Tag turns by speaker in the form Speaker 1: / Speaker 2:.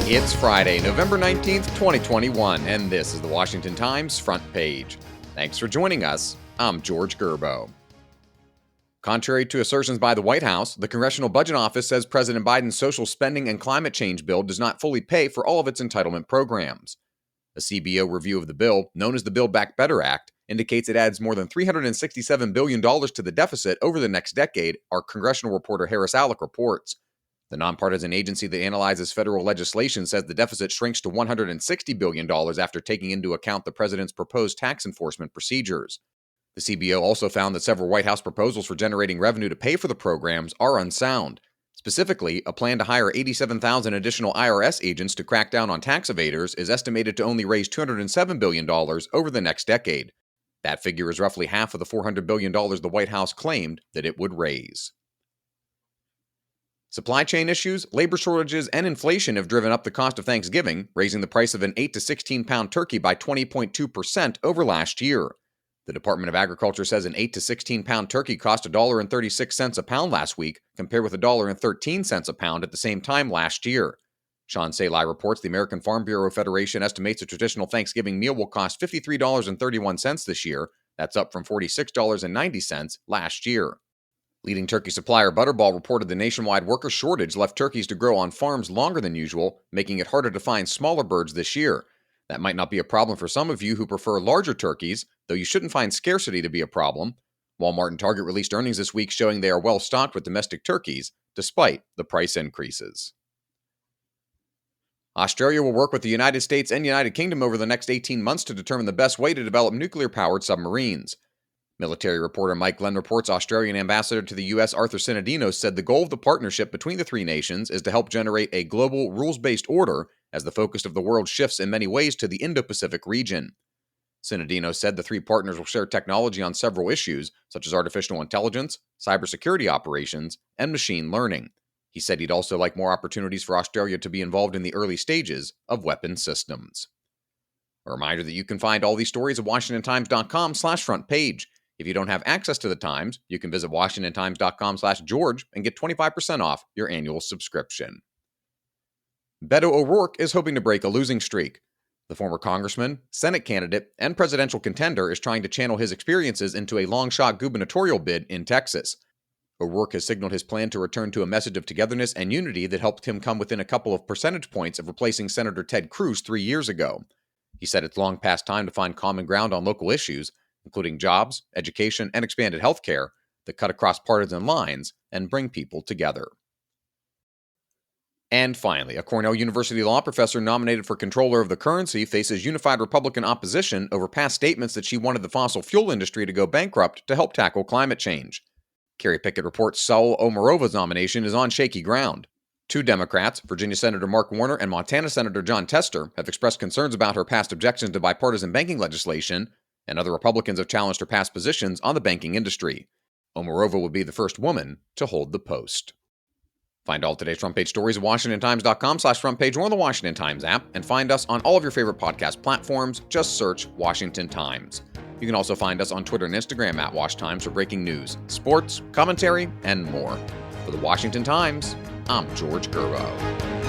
Speaker 1: It's Friday, November 19th, 2021, and this is the Washington Times front page. Thanks for joining us. I'm George Gerbo. Contrary to assertions by the White House, the Congressional Budget Office says President Biden's social spending and climate change bill does not fully pay for all of its entitlement programs. A CBO review of the bill, known as the Build Back Better Act, indicates it adds more than $367 billion to the deficit over the next decade, our congressional reporter Harris Alec reports. The nonpartisan agency that analyzes federal legislation says the deficit shrinks to $160 billion after taking into account the president's proposed tax enforcement procedures. The CBO also found that several White House proposals for generating revenue to pay for the programs are unsound. Specifically, a plan to hire 87,000 additional IRS agents to crack down on tax evaders is estimated to only raise $207 billion over the next decade. That figure is roughly half of the $400 billion the White House claimed that it would raise. Supply chain issues, labor shortages, and inflation have driven up the cost of Thanksgiving, raising the price of an 8 to 16-pound turkey by 20.2% over last year. The Department of Agriculture says an 8 to 16-pound turkey cost $1.36 a pound last week, compared with $1.13 a pound at the same time last year. Sean Salai reports the American Farm Bureau Federation estimates a traditional Thanksgiving meal will cost $53.31 this year. That's up from $46.90 last year. Leading turkey supplier Butterball reported the nationwide worker shortage left turkeys to grow on farms longer than usual, making it harder to find smaller birds this year. That might not be a problem for some of you who prefer larger turkeys, though you shouldn't find scarcity to be a problem. Walmart and Target released earnings this week showing they are well stocked with domestic turkeys, despite the price increases. Australia will work with the United States and United Kingdom over the next 18 months to determine the best way to develop nuclear-powered submarines. Military reporter Mike Glenn reports Australian ambassador to the U.S. Arthur Sinodinos said the goal of the partnership between the three nations is to help generate a global, rules-based order as the focus of the world shifts in many ways to the Indo-Pacific region. Sinodinos said the three partners will share technology on several issues, such as artificial intelligence, cybersecurity operations, and machine learning. He said he'd also like more opportunities for Australia to be involved in the early stages of weapon systems. A reminder that you can find all these stories at WashingtonTimes.com/front page. If you don't have access to the Times, you can visit WashingtonTimes.com/George and get 25% off your annual subscription. Beto O'Rourke is hoping to break a losing streak. The former congressman, Senate candidate, and presidential contender is trying to channel his experiences into a long-shot gubernatorial bid in Texas. O'Rourke has signaled his plan to return to a message of togetherness and unity that helped him come within a couple of percentage points of replacing Senator Ted Cruz 3 years ago. He said it's long past time to find common ground on local issues, including jobs, education, and expanded health care that cut across partisan lines and bring people together. And finally, a Cornell University law professor nominated for controller of the currency faces unified Republican opposition over past statements that she wanted the fossil fuel industry to go bankrupt to help tackle climate change. Carrie Pickett reports Saul Omarova's nomination is on shaky ground. Two Democrats, Virginia Senator Mark Warner and Montana Senator John Tester, have expressed concerns about her past objections to bipartisan banking legislation, and other Republicans have challenged her past positions on the banking industry. Omarova would be the first woman to hold the post. Find all today's front page stories at WashingtonTimes.com/front page or on the Washington Times app, and find us on all of your favorite podcast platforms. Just search Washington Times. You can also find us on Twitter and Instagram at WashTimes for breaking news, sports, commentary, and more. For the Washington Times, I'm George Gerbo.